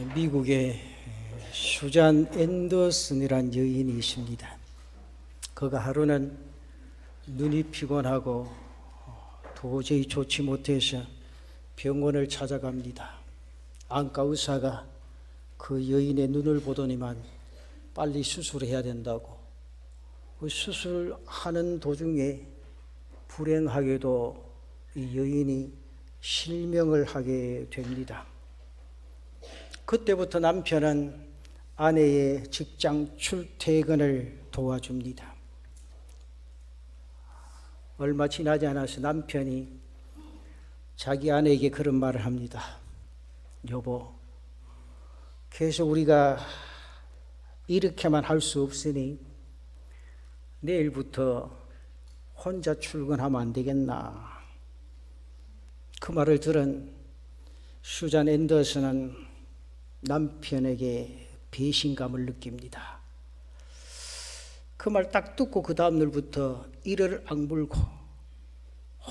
미국의 슈잔 앤더슨이란 여인이 있습니다. 그가 하루는 눈이 피곤하고 도저히 좋지 못해서 병원을 찾아갑니다. 안과 의사가 그 여인의 눈을 보더니만 빨리 수술해야 된다고. 그 수술하는 도중에 불행하게도 이 여인이 실명을 하게 됩니다. 그때부터 남편은 아내의 직장 출퇴근을 도와줍니다. 얼마 지나지 않아서 남편이 자기 아내에게 그런 말을 합니다. 여보, 계속 우리가 이렇게만 할 수 없으니 내일부터 혼자 출근하면 안 되겠나. 그 말을 들은 슈잔 앤더슨은 남편에게 배신감을 느낍니다. 그 말 딱 듣고 그 다음날부터 이를 악물고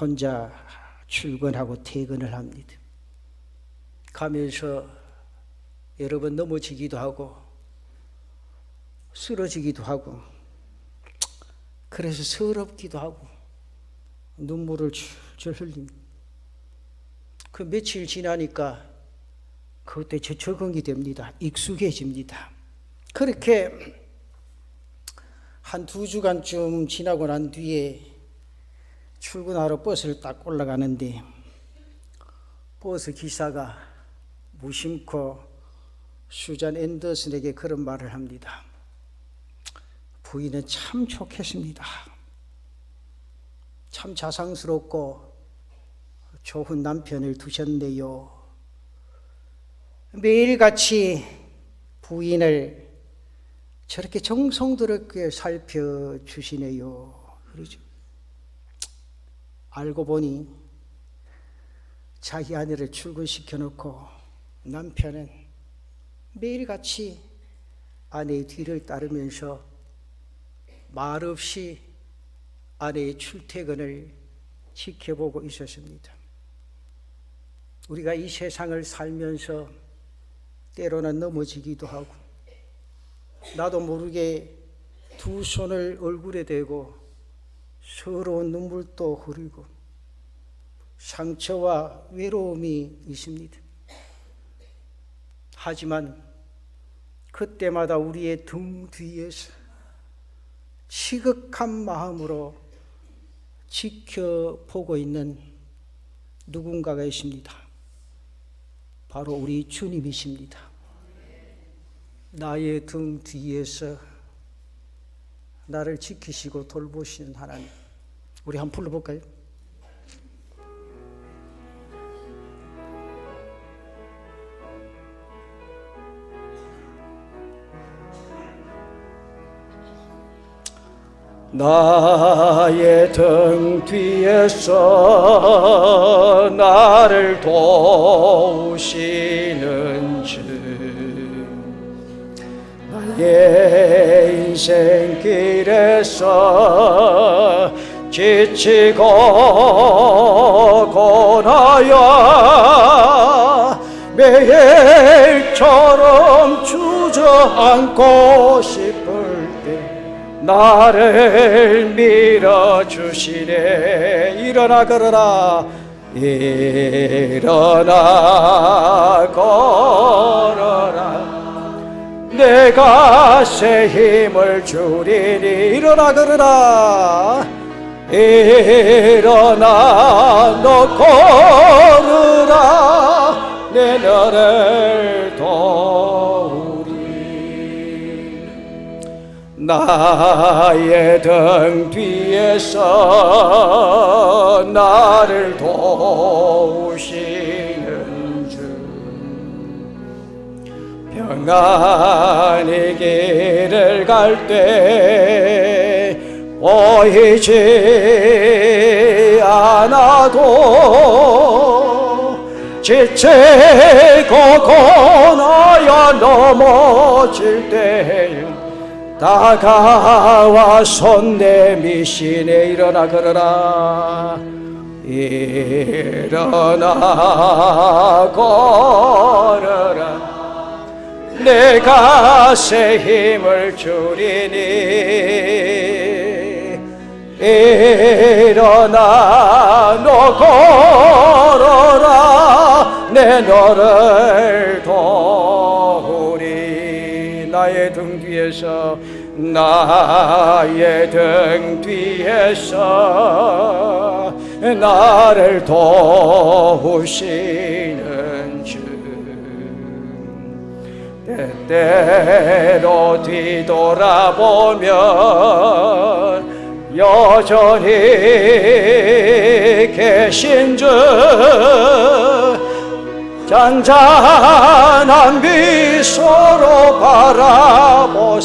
혼자 출근하고 퇴근을 합니다. 가면서 여러 번 넘어지기도 하고 쓰러지기도 하고 그래서 서럽기도 하고 눈물을 줄줄 흘립니다. 그 며칠 지나니까 그때 적응이 됩니다. 익숙해집니다. 그렇게 한 2주간쯤 지나고 난 뒤에 출근하러 버스를 딱 올라가는데 버스 기사가 무심코 슈잔 앤더슨에게 그런 말을 합니다. 부인은 참 좋겠습니다. 참 자상스럽고 좋은 남편을 두셨네요. 매일같이 부인을 저렇게 정성스럽게 살펴주시네요. 그러죠. 알고 보니 자기 아내를 출근시켜 놓고 남편은 매일같이 아내의 뒤를 따르면서 말없이 아내의 출퇴근을 지켜보고 있었습니다. 우리가 이 세상을 살면서 때로는 넘어지기도 하고 나도 모르게 두 손을 얼굴에 대고 서러운 눈물도 흐르고 상처와 외로움이 있습니다. 하지만 그때마다 우리의 등 뒤에서 시극한 마음으로 지켜보고 있는 누군가가 있습니다. 바로 우리 주님이십니다. 나의 등 뒤에서 나를 지키시고 돌보시는 하나님, 우리 한번 불러볼까요? 나의 등 뒤에서 나를 도우시는 주, 나의 인생 길에서 지치고 고나야 매일처럼 주저앉고 싶을 때 나를 밀어주시네. 일어나 걸어라, 일어나 걸어라, 내가 새 힘을 주리니. 일어나 걸어라, 일어나 너 걸으라, 내 너를 도우리. 나의 등 뒤에서 나를 도우시는 주, 평안히 길을 갈 때 보이지 않아도 지치고 고나야 넘어질 때 다가와 손 내미시네. 일어나 걸어라, 일어나 걸어라, 내가 새 힘을 주리니 일어나 너 걸어라 내 너를 도우리 나의 등 뒤에서 나를 도우시는 주 때때로 뒤돌아보면 여전히 계신 주 잔잔한 미소로 바라보시며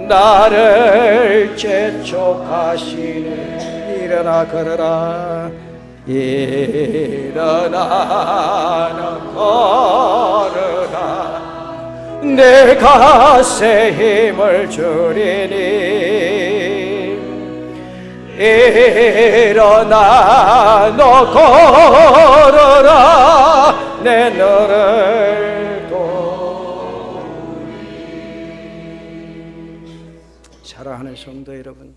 나를 재촉하시네 일어나 걸어라 일어나 걸어라 내가 새 힘을 주리니 일어나 너 걸어라 내 너를 사랑하는 성도 여러분,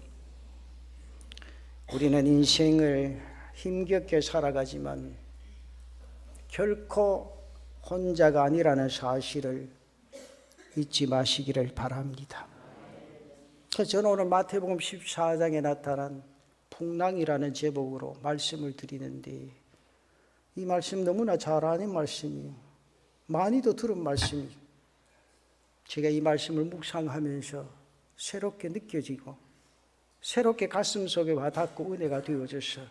우리는 인생을 힘겹게 살아가지만 결코 혼자가 아니라는 사실을 잊지 마시기를 바랍니다. 저는 오늘 마태복음 14장에 나타난 풍랑이라는 제목으로 말씀을 드리는데 이 말씀 너무나 잘 아는 말씀이에요. 많이도 들은 말씀이에요. 제가 이 말씀을 묵상하면서 새롭게 느껴지고 새롭게 가슴속에 와닿고 은혜가 되어져서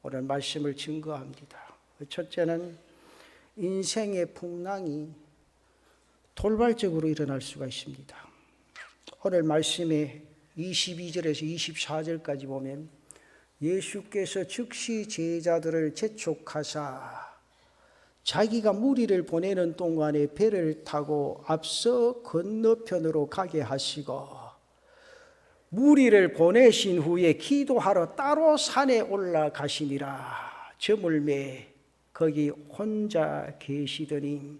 오늘 말씀을 증거합니다. 첫째는 인생의 풍랑이 돌발적으로 일어날 수가 있습니다. 오늘 말씀에 22절에서 24절까지 보면 예수께서 즉시 제자들을 재촉하사 자기가 무리를 보내는 동안에 배를 타고 앞서 건너편으로 가게 하시고 무리를 보내신 후에 기도하러 따로 산에 올라가시니라. 저물매 거기 혼자 계시더니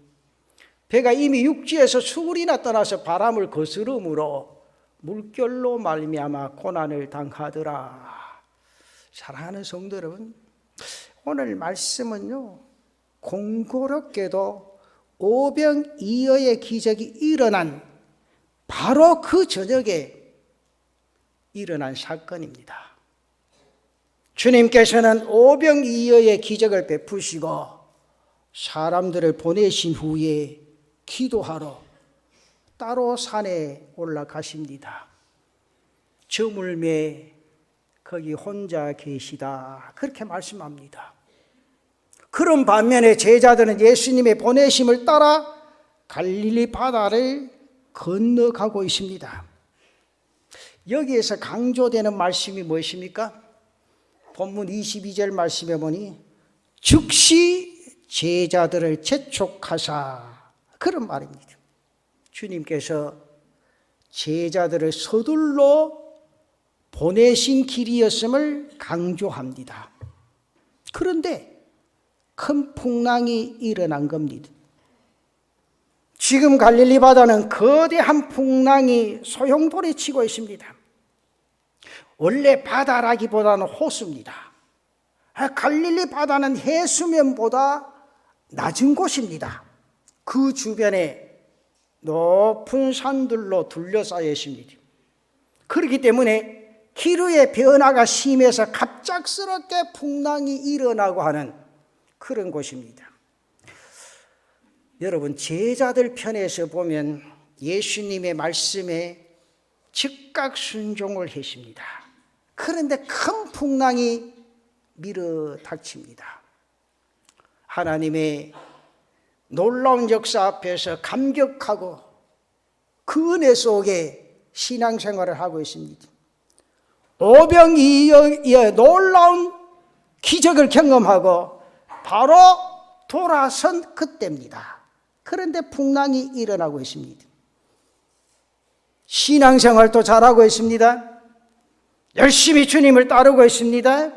배가 이미 육지에서 수울이나 떠나서 바람을 거스름으로 물결로 말미암아 고난을 당하더라. 사랑하는 성도 여러분, 오늘 말씀은요 공교롭게도 오병이어의 기적이 일어난 바로 그 저녁에 일어난 사건입니다. 주님께서는 오병이어의 기적을 베푸시고 사람들을 보내신 후에 기도하러 따로 산에 올라가십니다. 저물매 거기 혼자 계시다 그렇게 말씀합니다. 그런 반면에 제자들은 예수님의 보내심을 따라 갈릴리 바다를 건너가고 있습니다. 여기에서 강조되는 말씀이 무엇입니까? 본문 22절 말씀에 보니 즉시 제자들을 재촉하사 그런 말입니다. 주님께서 제자들을 서둘러 보내신 길이었음을 강조합니다. 그런데 큰 풍랑이 일어난 겁니다. 지금 갈릴리 바다는 거대한 풍랑이 소용돌이치고 있습니다. 원래 바다라기보다는 호수입니다. 갈릴리 바다는 해수면보다 낮은 곳입니다. 그 주변에 높은 산들로 둘러싸여 있습니다. 그렇기 때문에 기류의 변화가 심해서 갑작스럽게 풍랑이 일어나고 하는 그런 곳입니다. 여러분, 제자들 편에서 보면 예수님의 말씀에 즉각 순종을 했습니다. 그런데 큰 풍랑이 밀어닥칩니다. 하나님의 놀라운 역사 앞에서 감격하고 그 은혜 속에 신앙생활을 하고 있습니다. 오병이어의 놀라운 기적을 경험하고 바로 돌아선 그때입니다. 그런데 풍랑이 일어나고 있습니다. 신앙생활도 잘하고 있습니다. 열심히 주님을 따르고 있습니다.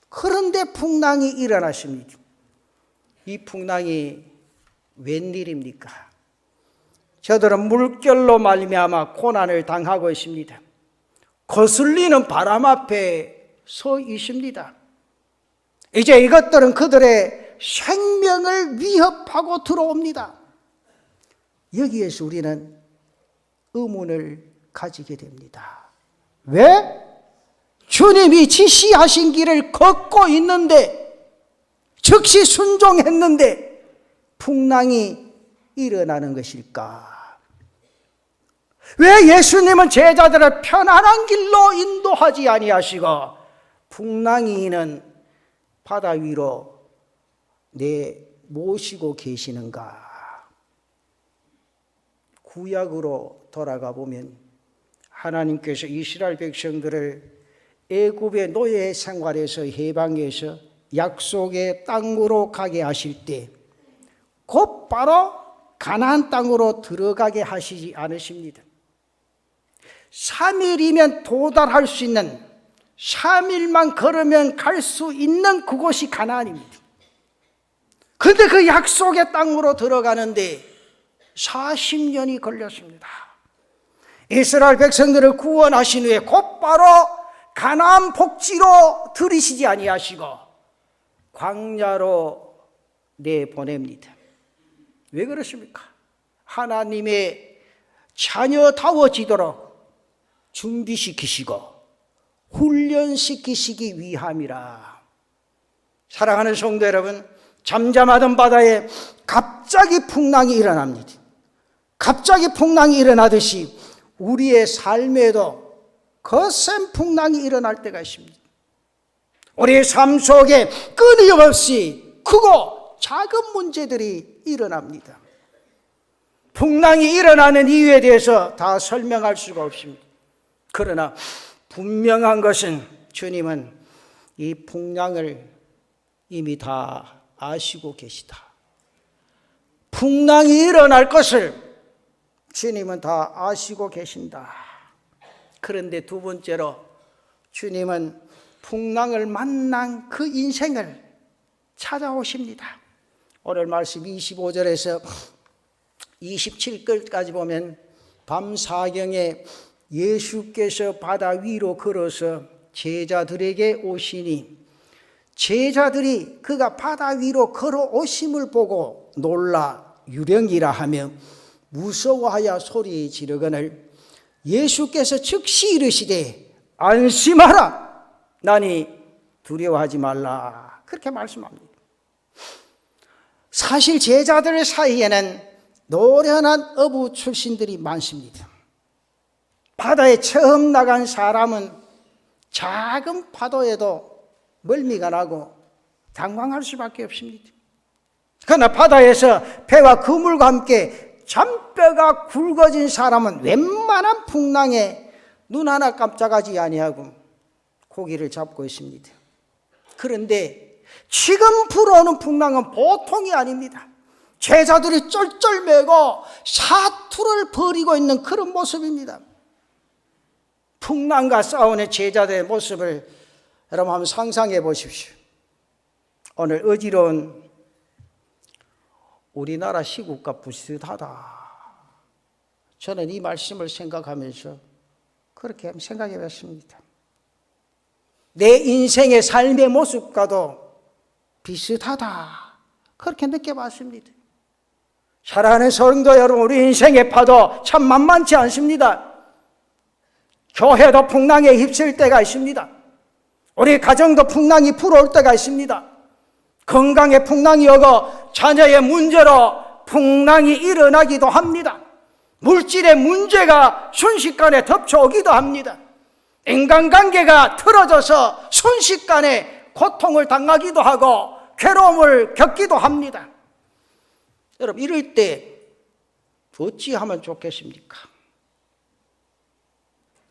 그런데 풍랑이 일어났습니다. 이 풍랑이 웬일입니까? 저들은 물결로 말미암아 고난을 당하고 있습니다. 거슬리는 바람 앞에 서 있습니다. 이제 이것들은 그들의 생명을 위협하고 들어옵니다. 여기에서 우리는 의문을 가지게 됩니다. 왜? 주님이 지시하신 길을 걷고 있는데, 즉시 순종했는데 풍랑이 일어나는 것일까? 왜 예수님은 제자들을 편안한 길로 인도하지 아니하시고 풍랑이는 바다 위로 모시고 계시는가? 구약으로 돌아가 보면 하나님께서 이스라엘 백성들을 애굽의 노예 생활에서 해방해서 약속의 땅으로 가게 하실 때 곧바로 가나안 땅으로 들어가게 하시지 않으십니다. 3일이면 도달할 수 있는, 3일만 걸으면 갈 수 있는 그곳이 가나안입니다. 그런데 그 약속의 땅으로 들어가는데 40년이 걸렸습니다. 이스라엘 백성들을 구원하신 후에 곧바로 가나안 복지로 들이시지 아니하시고 광야로 내보냅니다. 왜 그렇습니까? 하나님의 자녀다워지도록 준비시키시고 훈련시키시기 위함이라. 사랑하는 성도 여러분, 잠잠하던 바다에 갑자기 풍랑이 일어납니다. 갑자기 풍랑이 일어나듯이 우리의 삶에도 거센 풍랑이 일어날 때가 있습니다. 우리의 삶 속에 끊임없이 크고 작은 문제들이 일어납니다. 풍랑이 일어나는 이유에 대해서 다 설명할 수가 없습니다. 그러나 분명한 것은 주님은 이 풍랑을 이미 다 아시고 계시다. 풍랑이 일어날 것을 주님은 다 아시고 계신다. 그런데 두 번째로 주님은 풍랑을 만난 그 인생을 찾아오십니다. 오늘 말씀 25절에서 27절까지 보면 밤사경에 예수께서 바다 위로 걸어서 제자들에게 오시니 제자들이 그가 바다 위로 걸어오심을 보고 놀라 유령이라 하며 무서워하여 소리 지르거늘 예수께서 즉시 이르시되 안심하라 나니 두려워하지 말라 그렇게 말씀합니다. 사실 제자들 사이에는 노련한 어부 출신들이 많습니다. 바다에 처음 나간 사람은 작은 파도에도 멀미가 나고 당황할 수밖에 없습니다. 그러나 바다에서 배와 그물과 함께 잔뼈가 굵어진 사람은 웬만한 풍랑에 눈 하나 깜짝하지 아니하고 고기를 잡고 있습니다. 그런데 지금 불어오는 풍랑은 보통이 아닙니다. 제자들이 쩔쩔매고 사투를 벌이고 있는 그런 모습입니다. 풍랑과 싸우는 제자들의 모습을 여러분 한번 상상해 보십시오. 오늘 어지러운 우리나라 시국과 비슷하다. 저는 이 말씀을 생각하면서 그렇게 생각해 봤습니다. 내 인생의 삶의 모습과도 비슷하다. 그렇게 느껴봤습니다. 사랑하는 성도 여러분, 우리 인생의 파도 참 만만치 않습니다. 교회도 풍랑에 휩쓸 때가 있습니다. 우리 가정도 풍랑이 불어올 때가 있습니다. 건강에 풍랑이 오고 자녀의 문제로 풍랑이 일어나기도 합니다. 물질의 문제가 순식간에 덮쳐오기도 합니다. 인간관계가 틀어져서 순식간에 고통을 당하기도 하고 괴로움을 겪기도 합니다. 여러분, 이럴 때 어찌하면 좋겠습니까?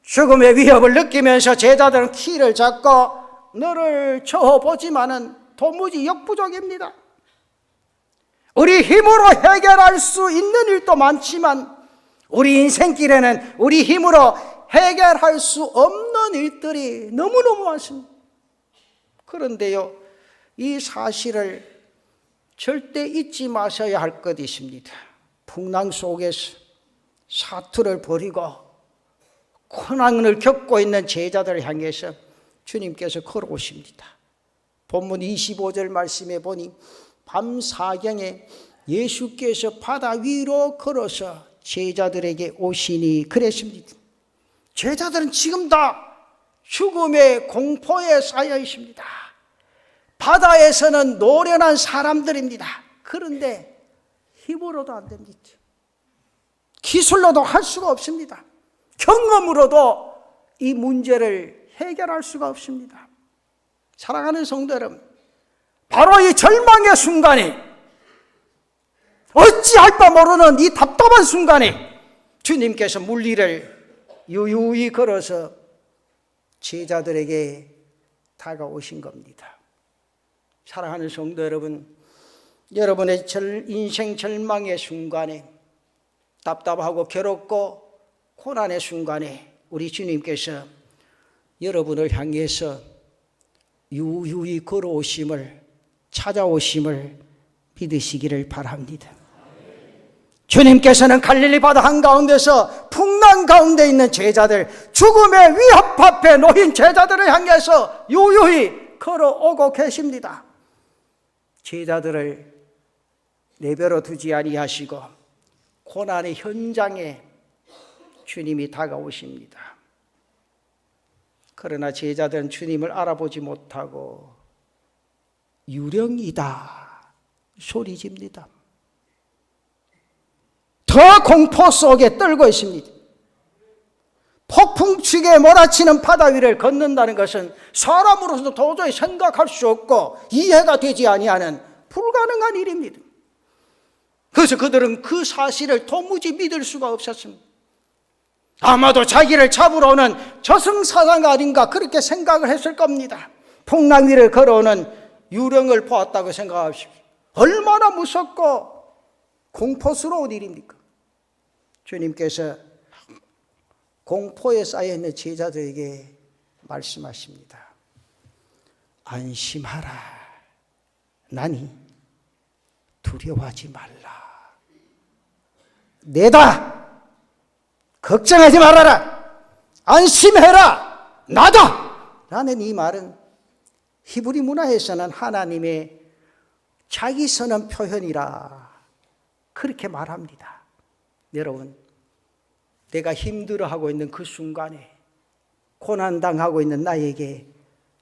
죽음의 위협을 느끼면서 제자들은 키를 잡고 너를 쳐보지만은 도무지 역부족입니다. 우리 힘으로 해결할 수 있는 일도 많지만 우리 인생길에는 우리 힘으로 해결할 수 없는 일들이 너무너무 많습니다. 그런데요, 이 사실을 절대 잊지 마셔야 할 것이 있습니다. 풍랑 속에서 사투를 벌이고 고난을 겪고 있는 제자들을 향해서 주님께서 걸어오십니다. 본문 25절 말씀에 보니 밤 사경에 예수께서 바다 위로 걸어서 제자들에게 오시니 그랬습니다. 제자들은 지금 다 죽음의 공포에 쌓여 있습니다. 바다에서는 노련한 사람들입니다. 그런데 힘으로도 안 됩니다. 기술로도 할 수가 없습니다. 경험으로도 이 문제를 해결할 수가 없습니다. 사랑하는 성도 여러분, 바로 이 절망의 순간에, 어찌할 바 모르는 이 답답한 순간에 주님께서 물리를 유유히 걸어서 제자들에게 다가오신 겁니다. 사랑하는 성도 여러분, 여러분의 인생 절망의 순간에, 답답하고 괴롭고 고난의 순간에 우리 주님께서 여러분을 향해서 유유히 걸어오심을, 찾아오심을 믿으시기를 바랍니다. 주님께서는 갈릴리 바다 한가운데서 풍랑 가운데 있는 제자들, 죽음의 위협 앞에 놓인 제자들을 향해서 유유히 걸어오고 계십니다. 제자들을 내버려 두지 아니하시고 고난의 현장에 주님이 다가오십니다. 그러나 제자들은 주님을 알아보지 못하고 유령이다 소리집니다. 더 공포 속에 떨고 있습니다. 폭풍치게 몰아치는 바다 위를 걷는다는 것은 사람으로서 도저히 생각할 수 없고 이해가 되지 아니하는 불가능한 일입니다. 그래서 그들은 그 사실을 도무지 믿을 수가 없었습니다. 아마도 자기를 잡으러 오는 저승사자가 아닌가 그렇게 생각을 했을 겁니다. 풍랑 위를 걸어오는 유령을 보았다고 생각하십시오. 얼마나 무섭고 공포스러운 일입니까? 주님께서 공포에 쌓여있는 제자들에게 말씀하십니다. 안심하라. 나니 두려워하지 말라. 내다. 걱정하지 말아라. 안심해라. 나다. 라는 이 말은 히브리 문화에서는 하나님의 자기선언 표현이라 그렇게 말합니다. 여러분, 내가 힘들어하고 있는 그 순간에 고난당하고 있는 나에게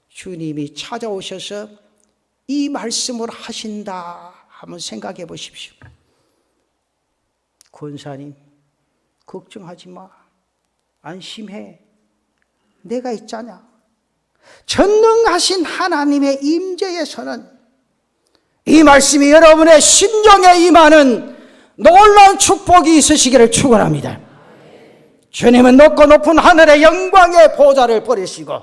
주님이 찾아오셔서 이 말씀을 하신다 한번 생각해 보십시오. 권사님, 걱정하지 마. 안심해. 내가 있잖아. 전능하신 하나님의 임재에서는 이 말씀이 여러분의 심정에 임하는 놀라운 축복이 있으시기를 축원합니다. 주님은 높고 높은 하늘의 영광의 보좌를 버리시고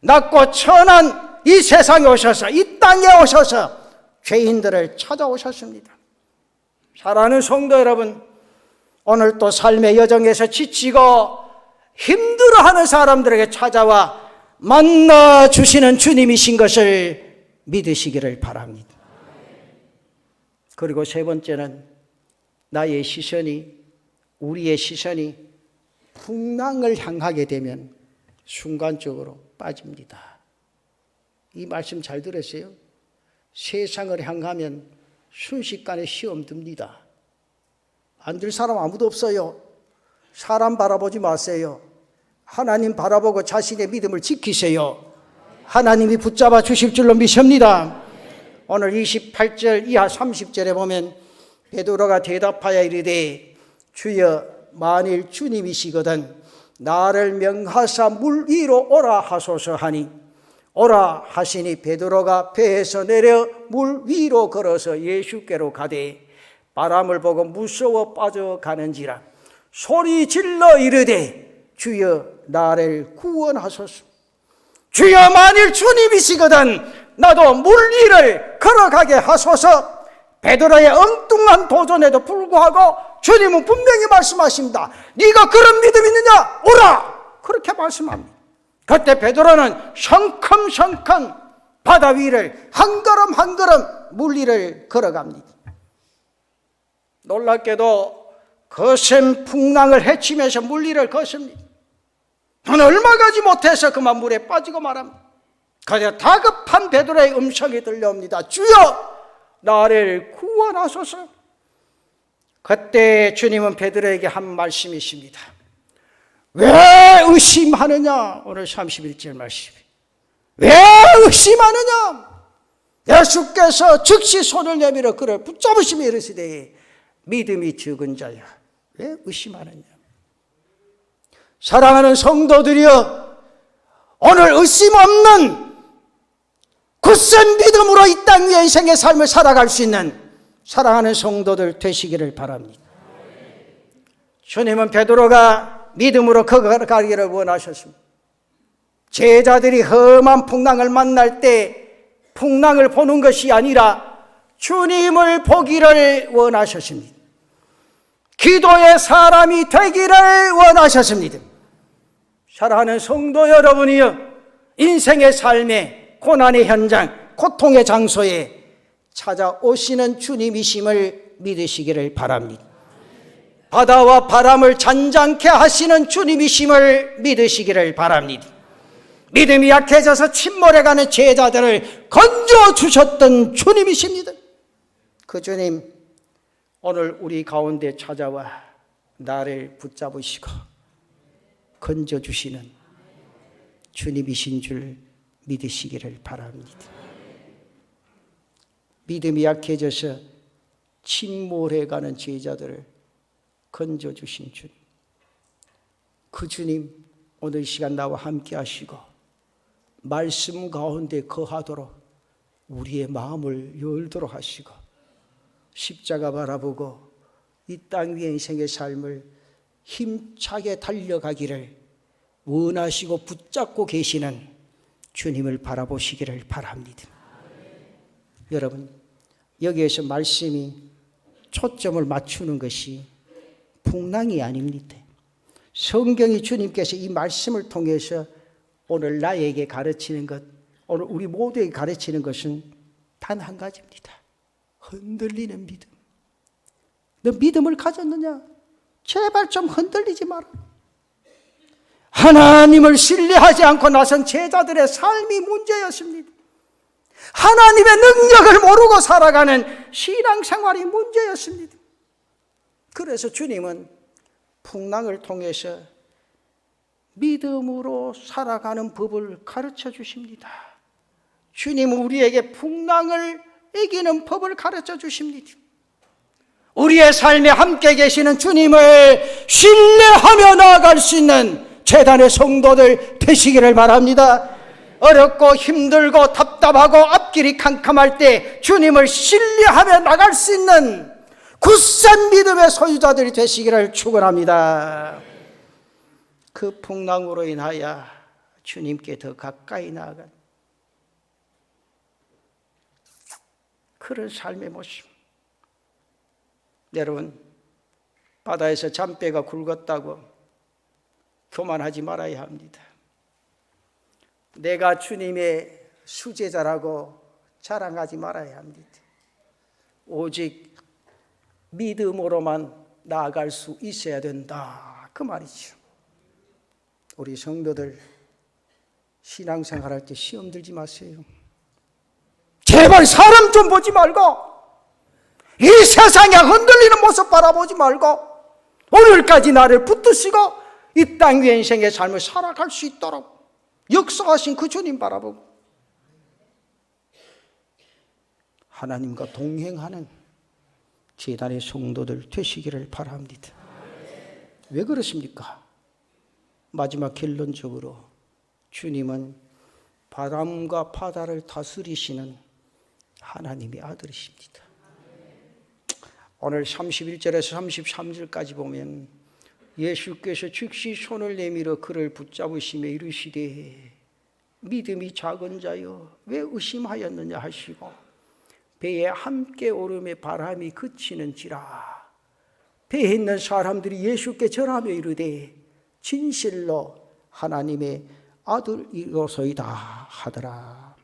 낮고 천한 이 세상에 오셔서 이 땅에 오셔서 죄인들을 찾아오셨습니다. 사랑하는 성도 여러분, 오늘 또 삶의 여정에서 지치고 힘들어하는 사람들에게 찾아와 만나주시는 주님이신 것을 믿으시기를 바랍니다. 그리고 세 번째는 나의 시선이, 우리의 시선이 풍랑을 향하게 되면 순간적으로 빠집니다. 이 말씀 잘 들으세요. 세상을 향하면 순식간에 시험 듭니다. 안 들 사람 아무도 없어요. 사람 바라보지 마세요. 하나님 바라보고 자신의 믿음을 지키세요. 하나님이 붙잡아 주실 줄로 믿습니다. 오늘 28절 이하 30절에 보면 베드로가 대답하여 이르되 주여 만일 주님이시거든 나를 명하사 물 위로 오라 하소서 하니 오라 하시니 베드로가 배에서 내려 물 위로 걸어서 예수께로 가되 바람을 보고 무서워 빠져가는지라 소리 질러 이르되 주여 나를 구원하소서. 주여 만일 주님이시거든 나도 물 위를 걸어가게 하소서. 베드로의 엉뚱한 도전에도 불구하고 주님은 분명히 말씀하십니다. 네가 그런 믿음이 있느냐? 오라! 그렇게 말씀합니다. 그때 베드로는 성큼성큼 바다 위를 한 걸음 한 걸음 물리를 걸어갑니다. 놀랍게도 거센 풍랑을 헤치면서 물리를 걷습니다. 얼마 가지 못해서 그만 물에 빠지고 말합니다. 그래서 다급한 베드로의 음성이 들려옵니다. 주여, 나를 구원하소서. 그때 주님은 베드로에게 한 말씀이십니다. 왜 의심하느냐? 오늘 31절 말씀. 왜 의심하느냐? 예수께서 즉시 손을 내밀어 그를 붙잡으시며 이르시되 믿음이 적은 자야, 왜 의심하느냐? 사랑하는 성도들이여, 오늘 의심 없는 굳센 믿음으로 이 땅 위의 인생의 삶을 살아갈 수 있는 사랑하는 성도들 되시기를 바랍니다. 주님은 베드로가 믿음으로 걸어가기를 원하셨습니다. 제자들이 험한 풍랑을 만날 때 풍랑을 보는 것이 아니라 주님을 보기를 원하셨습니다. 기도의 사람이 되기를 원하셨습니다. 사랑하는 성도 여러분이여, 인생의 삶에 고난의 현장, 고통의 장소에 찾아오시는 주님이심을 믿으시기를 바랍니다. 바다와 바람을 잔잔케 하시는 주님이심을 믿으시기를 바랍니다. 믿음이 약해져서 침몰해가는 제자들을 건져주셨던 주님이십니다. 그 주님, 오늘 우리 가운데 찾아와 나를 붙잡으시고 건져주시는 주님이신 줄 믿으시기를 바랍니다. 믿음이 약해져서 침몰해가는 제자들을 건져주신 주님, 그 주님 오늘 이 시간 나와 함께 하시고 말씀 가운데 거하도록 우리의 마음을 열도록 하시고 십자가 바라보고 이 땅 위의 인생의 삶을 힘차게 달려가기를 원하시고 붙잡고 계시는 주님을 바라보시기를 바랍니다. 여러분, 여기에서 말씀이 초점을 맞추는 것이 풍랑이 아닙니다. 성경이 주님께서 이 말씀을 통해서 오늘 나에게 가르치는 것, 오늘 우리 모두에게 가르치는 것은 단 한 가지입니다. 흔들리는 믿음. 너 믿음을 가졌느냐? 제발 좀 흔들리지 마라. 하나님을 신뢰하지 않고 나선 제자들의 삶이 문제였습니다. 하나님의 능력을 모르고 살아가는 신앙생활이 문제였습니다. 그래서 주님은 풍랑을 통해서 믿음으로 살아가는 법을 가르쳐 주십니다. 주님은 우리에게 풍랑을 이기는 법을 가르쳐 주십니다. 우리의 삶에 함께 계시는 주님을 신뢰하며 나아갈 수 있는 제단의 성도들 되시기를 바랍니다. 어렵고 힘들고 답답하고 앞길이 캄캄할 때 주님을 신뢰하며 나갈 수 있는 굳센 믿음의 소유자들이 되시기를 축원합니다. 그 풍랑으로 인하여 주님께 더 가까이 나아간 그런 삶의 모습. 여러분, 바다에서 잔배가 굵었다고 교만하지 말아야 합니다. 내가 주님의 수제자라고 자랑하지 말아야 합니다. 오직 믿음으로만 나아갈 수 있어야 된다, 그 말이죠. 우리 성도들 신앙생활할 때 시험 들지 마세요. 제발 사람 좀 보지 말고, 이 세상에 흔들리는 모습 바라보지 말고 오늘까지 나를 붙드시고 이 땅 위의 인생의 삶을 살아갈 수 있도록 역사하신 그 주님 바라보고 하나님과 동행하는 제단의 성도들 되시기를 바랍니다. 왜 그렇습니까? 마지막 결론적으로 주님은 바람과 바다를 다스리시는 하나님의 아들이십니다. 오늘 31절에서 33절까지 보면 예수께서 즉시 손을 내밀어 그를 붙잡으시며 이르시되 믿음이 작은 자여 왜 의심하였느냐 하시고 배에 함께 오름에 바람이 그치는지라. 배에 있는 사람들이 예수께 절하며 이르되 진실로 하나님의 아들이로소이다 하더라.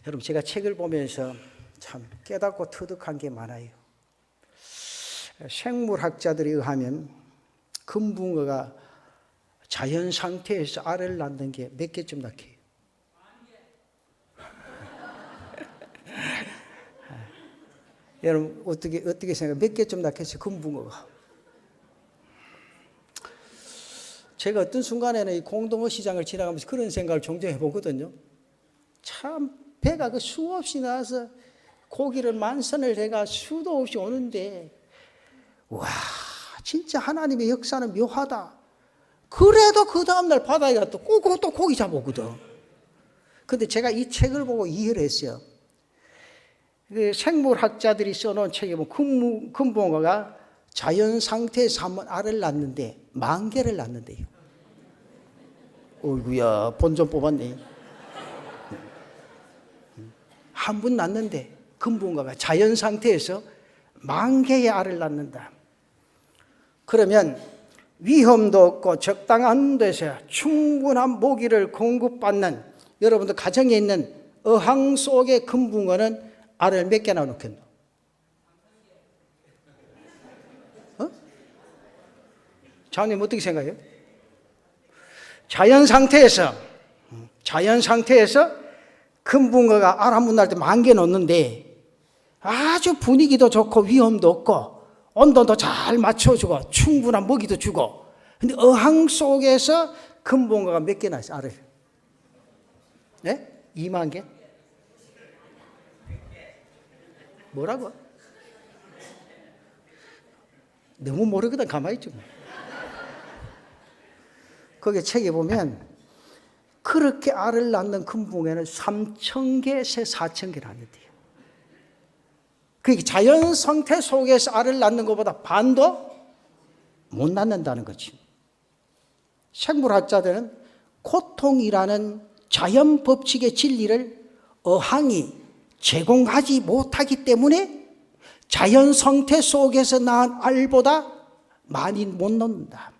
여러분, 제가 책을 보면서 참 깨닫고 터득한 게 많아요. 생물학자들에 의하면 금붕어가 자연 상태에서 알을 낳는 게 몇 개쯤 낳게요? 여러분, 어떻게 생각해요? 몇 개쯤 낳겠어요? 금붕어가. 제가 어떤 순간에는 이 공동어 시장을 지나가면서 그런 생각을 종종 해보거든요. 참 배가 그 수없이 나와서 고기를 만선을 해가 수도 없이 오는데, 와, 진짜 하나님의 역사는 묘하다. 그래도 그 다음날 바다에 가 또 고기 잡아오거든. 근데 제가 이 책을 보고 이해를 했어요. 그 생물학자들이 써놓은 책에 보면 금붕어가 자연 상태에서 한번 알을 낳는데 10,000개를 낳는데요. 어이구야, 본전 뽑았네. 한 번 낳는데 금붕어가 자연 상태에서 10,000개의 알을 낳는다. 그러면 위험도 없고 적당한 데서 충분한 먹이를 공급받는, 여러분들 가정에 있는 어항 속의 금붕어는 알을 몇 개나 놓겠노? 장님 어떻게 생각해요? 자연 상태에서 금붕어가 알 한 번 낳을 때 10,000개 놓는데 아주 분위기도 좋고 위험도 없고 온도도 잘 맞춰주고 충분한 먹이도 주고, 근데 어항 속에서 금붕어가 몇 개 낳았어요? 알을? 네? 20,000개? 뭐라고? 너무 모르거든. 가만히 있죠. 거기 책에 보면 그렇게 알을 낳는 금붕어는 3,000개에서 4,000개 낳는데요. 그게 자연 상태 속에서 알을 낳는 것보다 반도 못 낳는다는 거지. 생물학자들은 고통이라는 자연 법칙의 진리를 어항이 제공하지 못하기 때문에 자연 상태 속에서 낳은 알보다 많이 못 낳는다.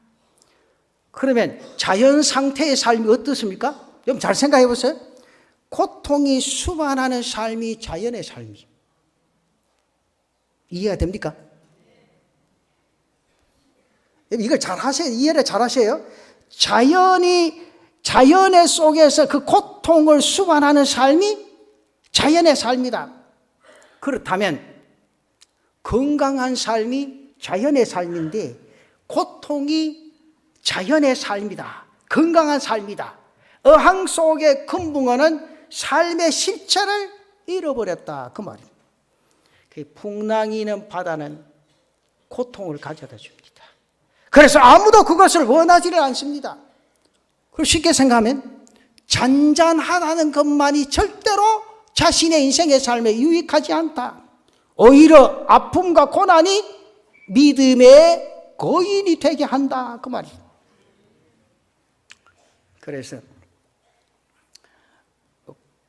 그러면 자연 상태의 삶이 어떻습니까? 여러분 잘 생각해 보세요. 고통이 수반하는 삶이 자연의 삶이. 이해가 됩니까? 이걸 잘 하세요. 이해를 잘 하세요. 자연의 속에서 그 고통을 수반하는 삶이 자연의 삶이다. 그렇다면 건강한 삶이 자연의 삶인데 고통이 자연의 삶이다. 건강한 삶이다. 어항 속의 금붕어는 삶의 실체를 잃어버렸다. 그 말입니다. 풍랑이는 바다는 고통을 가져다 줍니다. 그래서 아무도 그것을 원하지를 않습니다. 그리고 쉽게 생각하면 잔잔하다는 것만이 절대로 자신의 인생의 삶에 유익하지 않다. 오히려 아픔과 고난이 믿음의 거인이 되게 한다. 그 말이에요. 그래서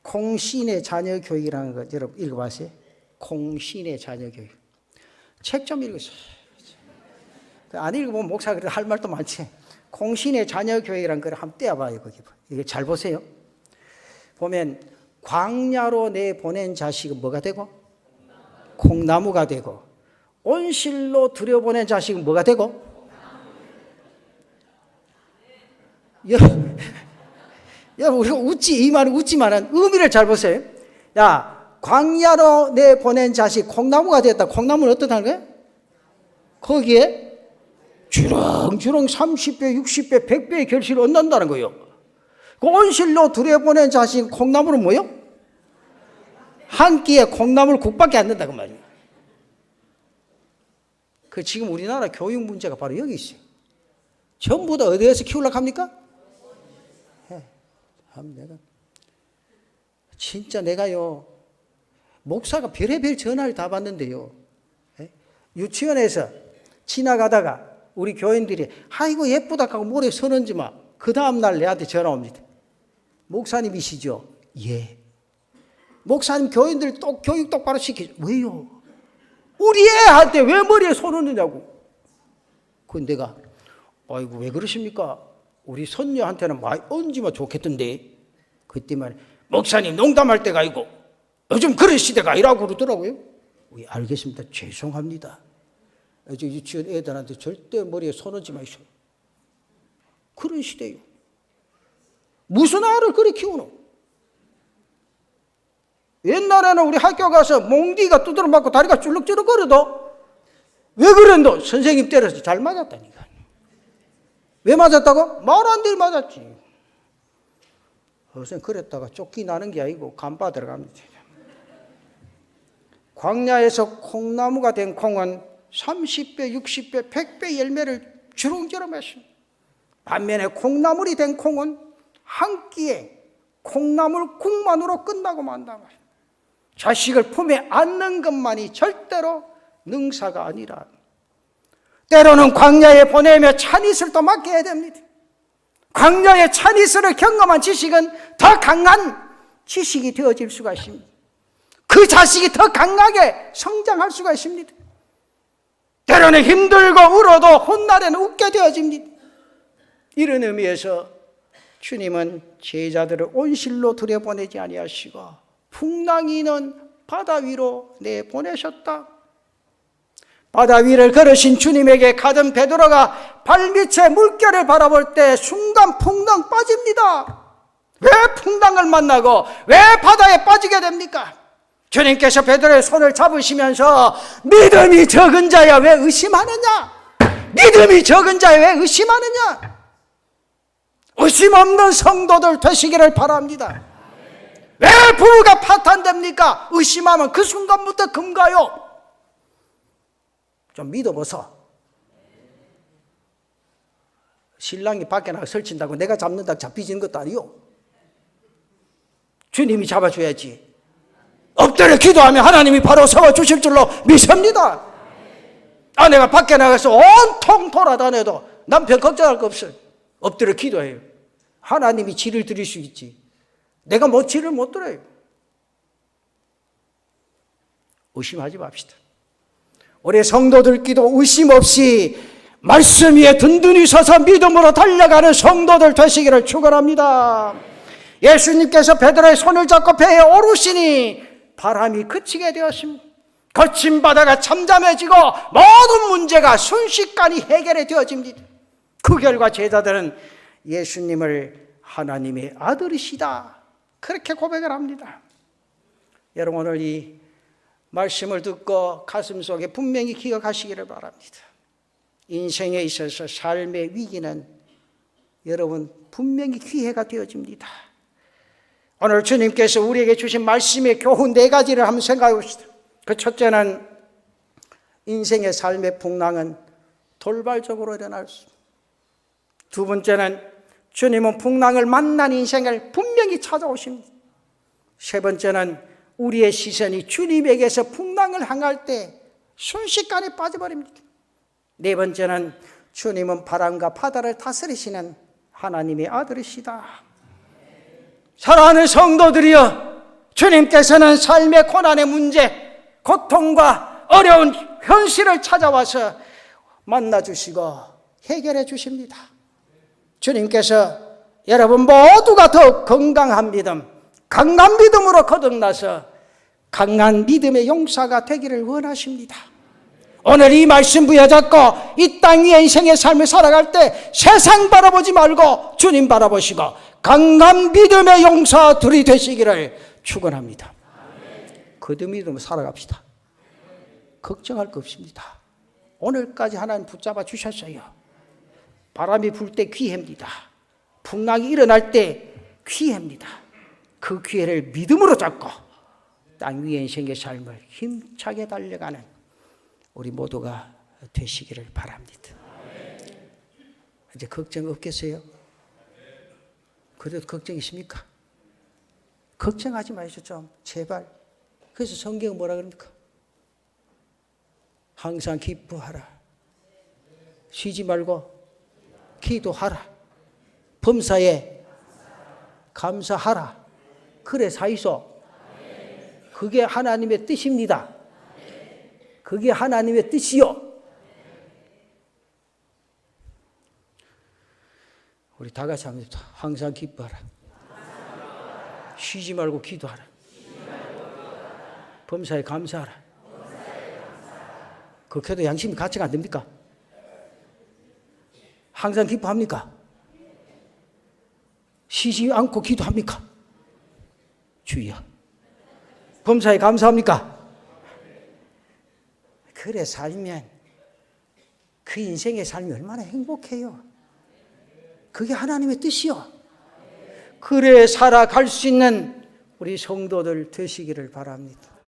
콩신의 자녀 교육이라는 거 여러분 읽어봤어요? 콩신의 자녀 교육. 책 좀 읽으세요. 안 읽어보면 목사가 그래도 할 말도 많지. 콩신의 자녀 교육이라는 걸 한번 떼어봐요. 거기. 이게 잘 보세요. 보면 광야로 내보낸 자식은 뭐가 되고? 콩나무가 되고, 온실로 들여보낸 자식은 뭐가 되고? 여러분 우리가 이 말은 웃지만은 의미를 잘 보세요. 야, 광야로 내보낸 자식 콩나무가 됐다. 콩나무는 어떻다는 거예요? 거기에 주렁주렁 30배, 60배, 100배의 결실을 얻는다는 거예요. 그 온실로 들여보낸 자식 콩나무는 뭐예요? 한 끼에 콩나물 국밖에 안 된다 그 말이에요. 그 지금 우리나라 교육 문제가 바로 여기 있어요. 전부 다 어디에서 키우려고 합니까? 내가요 목사가 별의별 전화를 다 받는데요. 유치원에서 지나가다가 우리 교인들이 아이고 예쁘다 하고 모래 서는지 마. 그 다음날 내한테 전화 옵니다. 목사님이시죠? 예. 목사님 교인들 교육 똑바로 시키죠. 왜요? 우리 애한테 왜 머리에 손을 냐고. 그건 내가 아이고 왜 그러십니까? 우리 손녀한테는 많이 얹으면 좋겠던데. 그때 말에 목사님 농담할 때가 아니고 요즘 그런 시대가 아니라고 그러더라고요. 알겠습니다. 죄송합니다. 저 유치원 애들한테 절대 머리에 손 얹지 마시오. 그런 시대예요. 무슨 알을 그리 키우노? 옛날에는 우리 학교 가서 몽디가 두드러 맞고 다리가 쭈룩쭈룩거려도 왜 그랬노? 선생님 때려서 잘 맞았다니까. 왜 맞았다고? 말 안 되게 맞았지. 선생님 그랬다가 쫓기나는 게 아니고 간파 들어갑니다. 광야에서 콩나무가 된 콩은 30배, 60배, 100배 열매를 주렁주렁 했습니다. 반면에 콩나물이 된 콩은 한 끼에 콩나물 국만으로 끝나고 만다 말이에요. 자식을 품에 안는 것만이 절대로 능사가 아니라 때로는 광야에 보내며 찬이슬 또 맡겨야 됩니다. 광야의 찬이슬을 경험한 지식은 더 강한 지식이 되어질 수가 있습니다. 그 자식이 더 강하게 성장할 수가 있습니다. 때로는 힘들고 울어도 훗날에는 웃게 되어집니다. 이런 의미에서 주님은 제자들을 온실로 들여보내지 아니하시고 풍랑이는 바다 위로 내보내셨다. 바다 위를 걸으신 주님에게 가던 베드로가 발밑에 물결을 바라볼 때 순간 풍랑 빠집니다. 왜 풍랑을 만나고 왜 바다에 빠지게 됩니까? 주님께서 베드로의 손을 잡으시면서 믿음이 적은 자야 왜 의심하느냐? 믿음이 적은 자야 왜 의심하느냐? 의심 없는 성도들 되시기를 바랍니다. 왜 부부가 파탄됩니까? 의심하면 그 순간부터 금가요. 좀 믿어보소. 신랑이 밖에 나가 설친다고 내가 잡는다고 잡히지는 것도 아니요. 주님이 잡아줘야지. 엎드려 기도하면 하나님이 바로 세워주실 줄로 믿습니다. 아내가 밖에 나가서 온통 돌아다녀도 남편 걱정할 거 없어요. 엎드려 기도해요. 하나님이 지를 드릴 수 있지. 내가 뭐 지를 못 들어요. 의심하지 맙시다. 우리 성도들끼도 의심 없이 말씀 위에 든든히 서서 믿음으로 달려가는 성도들 되시기를 축원합니다. 예수님께서 베드로의 손을 잡고 배에 오르시니 바람이 그치게 되었습니다. 거친 바다가 잠잠해지고 모든 문제가 순식간에 해결이 되어집니다. 그 결과 제자들은 예수님을 하나님의 아들이시다 그렇게 고백을 합니다. 여러분 오늘 이 말씀을 듣고 가슴속에 분명히 기억하시기를 바랍니다. 인생에 있어서 삶의 위기는 여러분 분명히 기회가 되어집니다. 오늘 주님께서 우리에게 주신 말씀의 교훈 4가지를 한번 생각해 봅시다. 그 첫째는 인생의 삶의 풍랑은 돌발적으로 일어날 수. 두 번째는 주님은 풍랑을 만난 인생을 분명히 찾아오십니다. 세 번째는 우리의 시선이 주님에게서 풍랑을 향할 때 순식간에 빠져버립니다. 네 번째는 주님은 바람과 바다를 다스리시는 하나님의 아들이시다. 사랑하는 성도들이여, 주님께서는 삶의 고난의 문제, 고통과 어려운 현실을 찾아와서 만나주시고 해결해 주십니다. 주님께서 여러분 모두가 더 건강한 믿음, 강한 믿음으로 거듭나서 강한 믿음의 용사가 되기를 원하십니다. 오늘 이 말씀 부여잡고 이 땅 위에 인생의 삶을 살아갈 때 세상 바라보지 말고 주님 바라보시고 강한 믿음의 용사들이 되시기를 축원합니다. 그 믿음으로 살아갑시다. 걱정할 거 없습니다. 오늘까지 하나님 붙잡아 주셨어요. 바람이 불 때 기회입니다. 풍랑이 일어날 때 기회입니다. 그 기회를 믿음으로 잡고 땅 위에 인생의 삶을 힘차게 달려가는 우리 모두가 되시기를 바랍니다. 이제 걱정 없겠어요? 그래도 걱정 있습니까? 걱정하지 마시죠, 좀 제발. 그래서 성경은 뭐라 그럽니까? 항상 기뻐하라. 쉬지 말고 기도하라. 범사에 감사하라. 그래 사이소. 그게 하나님의 뜻입니다. 그게 하나님의 뜻이요. 우리 다 같이 합니다. 항상 기뻐하라. 쉬지 말고 기도하라. 범사에 감사하라. 그렇게도 양심이 가치가 안 됩니까? 항상 기뻐합니까? 쉬지 않고 기도합니까? 주여. 범사에 감사합니까? 그래 살면 그 인생의 삶이 얼마나 행복해요. 그게 하나님의 뜻이요. 그래 살아갈 수 있는 우리 성도들 되시기를 바랍니다.